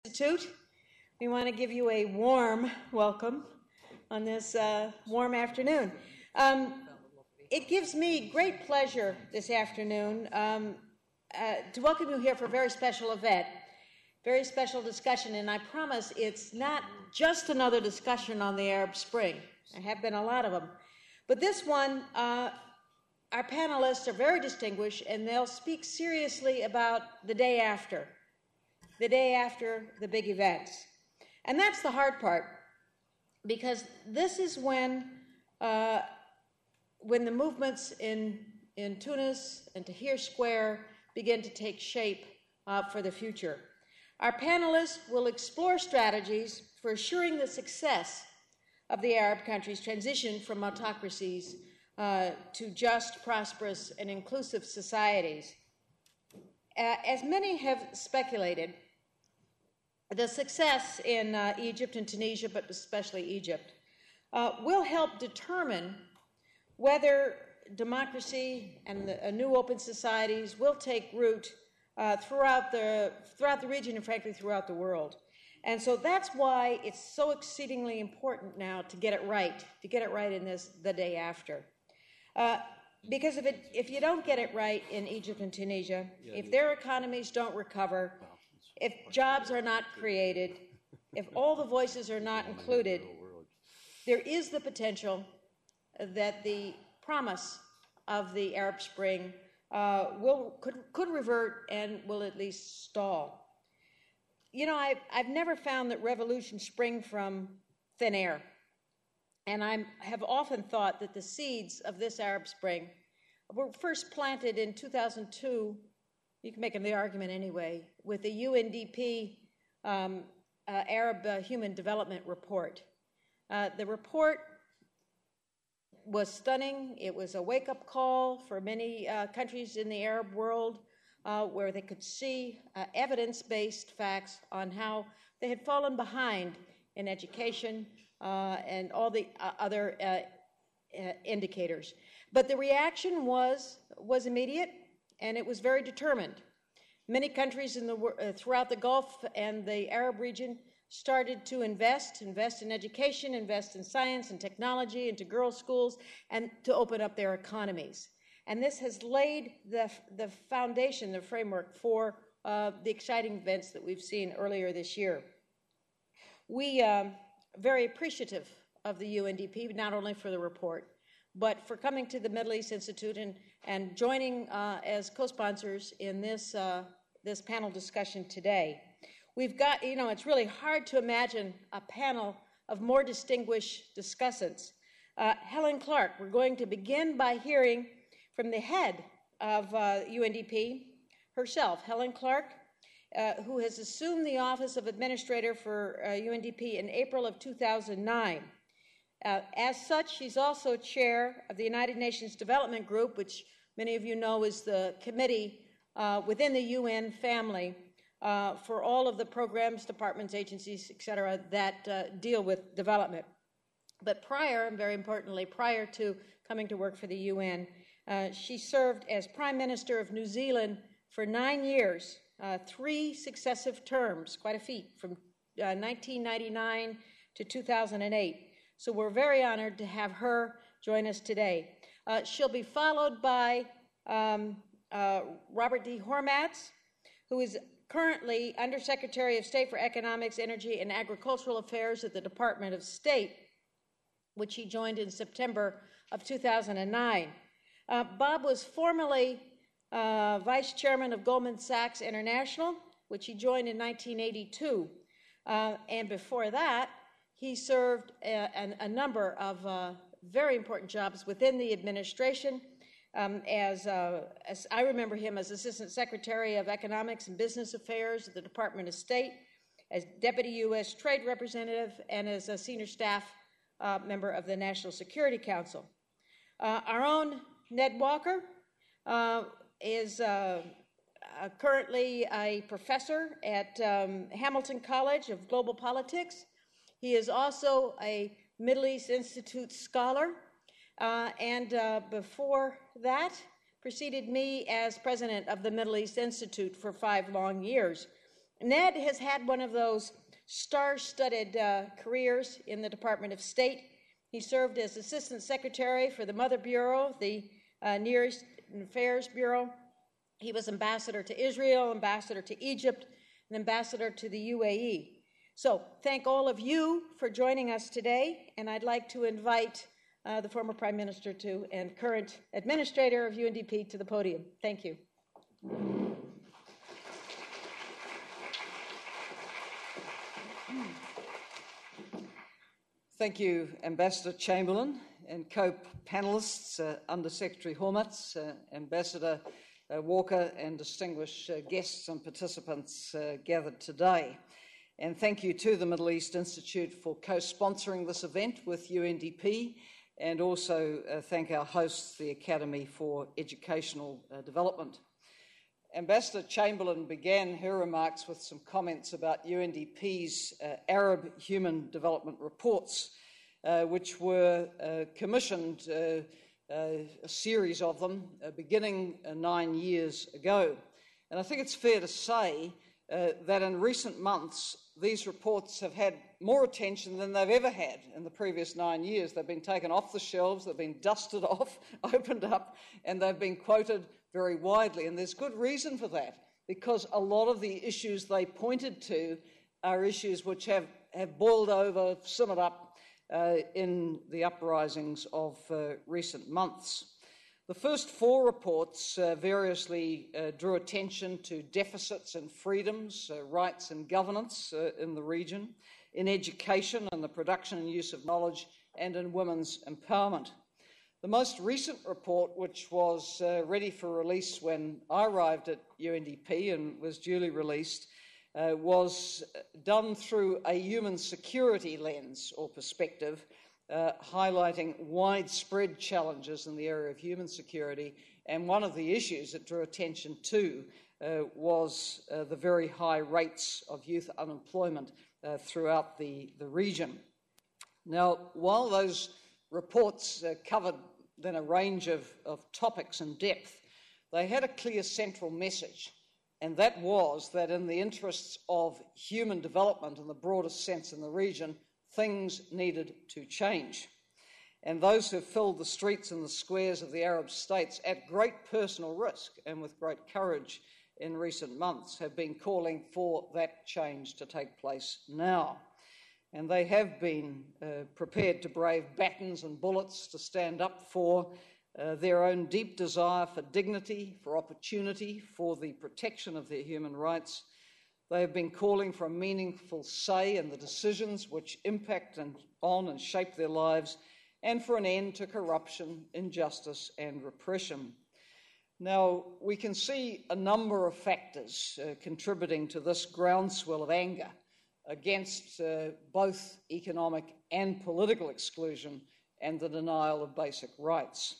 Institute. We want to give you a warm welcome on this warm afternoon. It gives me great pleasure this afternoon to welcome you here for a very special event, very special discussion, and I promise it's not just another discussion on the Arab Spring. There have been a lot of them. But this one, our panelists are very distinguished, and they'll speak seriously about the day after the big events. And that's the hard part, because this is when the movements in Tunis and Tahrir Square begin to take shape for the future. Our panelists will explore strategies for assuring the success of the Arab countries' transition from autocracies to just, prosperous, and inclusive societies. As many have speculated, the success in Egypt and Tunisia, but especially Egypt, will help determine whether democracy and new open societies will take root throughout the region and, frankly, throughout the world. And so that's why it's so exceedingly important now to get it right in the day after. Because if you don't get it right in Egypt and Tunisia, if their economies don't recover, if jobs are not created, if all the voices are not included, there is the potential that the promise of the Arab Spring could revert and will at least stall. You know, I've never found that revolutions spring from thin air. And I have often thought that the seeds of this Arab Spring were first planted in 2002, you can make the argument anyway, with the UNDP Arab Human Development Report. The report was stunning. It was a wake-up call for many countries in the Arab world where they could see evidence-based facts on how they had fallen behind in education and all the other indicators. But the reaction was immediate, and it was very determined. Many countries throughout the Gulf and the Arab region started to invest in education, invest in science and technology, into girls' schools, and to open up their economies. And this has laid the foundation, the framework for the exciting events that we've seen earlier this year. We are very appreciative of the UNDP, not only for the report, but for coming to the Middle East Institute and joining as co-sponsors in this panel discussion today. We've got, it's really hard to imagine a panel of more distinguished discussants. Helen Clark, we're going to begin by hearing from the head of UNDP herself, Helen Clark, who has assumed the office of Administrator for UNDP in April of 2009. As such, she's also chair of the United Nations Development Group, which many of you know is the committee within the UN family for all of the programs, departments, agencies, et cetera, that deal with development. But prior, and very importantly, prior to coming to work for the UN, she served as Prime Minister of New Zealand for 9 years, 3 successive terms, quite a feat, from 1999 to 2008. So we're very honored to have her join us today. She'll be followed by Robert D. Hormats, who is currently Undersecretary of State for Economics, Energy, and Agricultural Affairs at the Department of State, which he joined in September of 2009. Bob was formerly Vice Chairman of Goldman Sachs International, which he joined in 1982. And before that, he served a number of very important jobs within the administration, as I remember him as Assistant Secretary of Economics and Business Affairs at the Department of State, as Deputy U.S. Trade Representative, and as a senior staff member of the National Security Council. Our own Ned Walker is currently a professor at Hamilton College of Global Politics. He is also a Middle East Institute scholar, and before that, preceded me as president of the Middle East Institute for 5 long years. Ned has had one of those star-studded careers in the Department of State. He served as Assistant Secretary for the Mother Bureau, the Near Eastern Affairs Bureau. He was Ambassador to Israel, Ambassador to Egypt, and Ambassador to the UAE. So thank all of you for joining us today, and I'd like to invite the former Prime Minister and current Administrator of UNDP to the podium. Thank you. Thank you, Ambassador Chamberlin and co-panelists, Under-Secretary Hormats, Ambassador Walker, and distinguished guests and participants gathered today. And thank you to the Middle East Institute for co-sponsoring this event with UNDP, and also thank our hosts, the Academy for Educational Development. Ambassador Chamberlain began her remarks with some comments about UNDP's Arab Human Development Reports, which were commissioned, a series of them, beginning 9 years ago. And I think it's fair to say that in recent months, these reports have had more attention than they've ever had in the previous 9 years. They've been taken off the shelves, they've been dusted off, opened up, and they've been quoted very widely. And there's good reason for that, because a lot of the issues they pointed to are issues which have boiled over, simmered up in the uprisings of recent months. The first 4 reports variously drew attention to deficits in freedoms, rights and governance in the region, in education and the production and use of knowledge, and in women's empowerment. The most recent report, which was ready for release when I arrived at UNDP and was duly released, was done through a human security lens or perspective, highlighting widespread challenges in the area of human security. And one of the issues it drew attention to was the very high rates of youth unemployment throughout the region. Now, while those reports covered then a range of topics in depth, they had a clear central message, and that was that in the interests of human development in the broadest sense in the region, things needed to change. And those who filled the streets and the squares of the Arab states at great personal risk and with great courage in recent months have been calling for that change to take place now. And they have been prepared to brave batons and bullets to stand up for their own deep desire for dignity, for opportunity, for the protection of their human rights. They have been calling for a meaningful say in the decisions which impact on and shape their lives, and for an end to corruption, injustice and repression. Now, we can see a number of factors contributing to this groundswell of anger against both economic and political exclusion and the denial of basic rights.